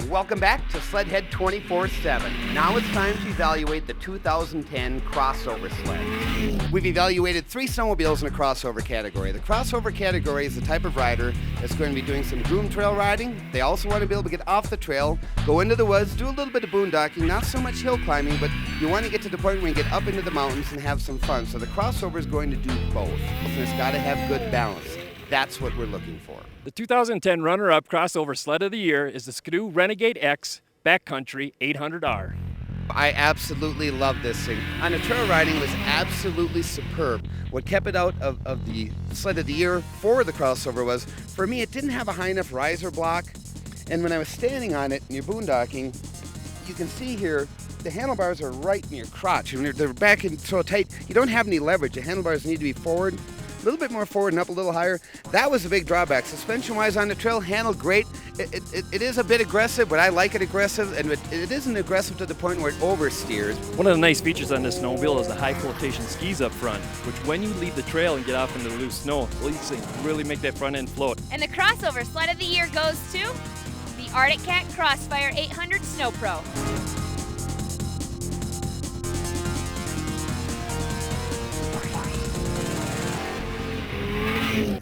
Welcome back to Sled Head 24/7. Now it's time to evaluate the 2010 crossover sled. We've evaluated 3 snowmobiles in the crossover category. The crossover category is the type of rider that's going to be doing some groom trail riding. They also want to be able to get off the trail, go into the woods, do a little bit of boondocking, not so much hill climbing, but you want to get to the point where you get up into the mountains and have some fun. So the crossover is going to do both, and it's got to have good balance. That's what we're looking for. The 2010 runner-up crossover sled of the year is the Skidoo Renegade X Backcountry 800R. I absolutely love this thing. On the trail riding, it was absolutely superb. What kept it out of the sled of the year for the crossover was, for me, it didn't have a high enough riser block. And when I was standing on it and you're boondocking, you can see here, the handlebars are right in your crotch. And they're back in so tight, you don't have any leverage. The handlebars need to be forward, a little bit more forward and up a little higher. That was a big drawback. Suspension-wise on the trail, handled great. It is a bit aggressive, but I like it aggressive, and it isn't aggressive to the point where it oversteers. One of the nice features on this snowmobile is the high flotation skis up front, which when you leave the trail and get off into the loose snow, these things really make that front end float. And the crossover sled of the year goes to the Artic Cat Crossfire 800 Snow Pro.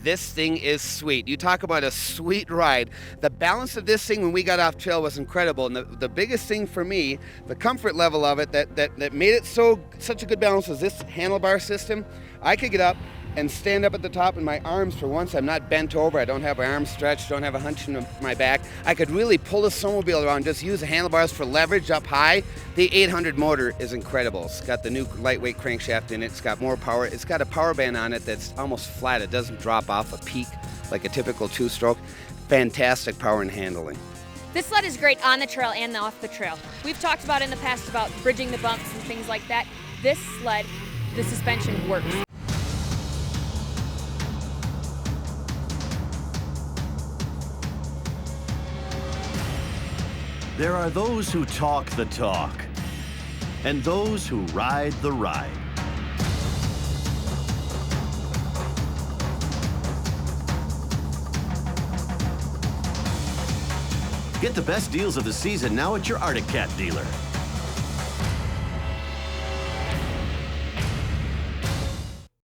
This thing is sweet. You talk about a sweet ride. The balance of this thing when we got off trail was incredible. And the biggest thing for me, the comfort level of it that made it such a good balance was this handlebar system. I could get up and stand up at the top, and my arms, for once, I'm not bent over. I don't have my arms stretched, don't have a hunch in my back. I could really pull the snowmobile around, just use the handlebars for leverage up high. The 800 motor is incredible. It's got the new lightweight crankshaft in it. It's got more power. It's got a power band on it that's almost flat. It doesn't drop off a peak like a typical 2-stroke. Fantastic power and handling. This sled is great on the trail and off the trail. We've talked about in the past about bridging the bumps and things like that. This sled, the suspension works. There are those who talk the talk, and those who ride the ride. Get the best deals of the season now at your Artic Cat dealer.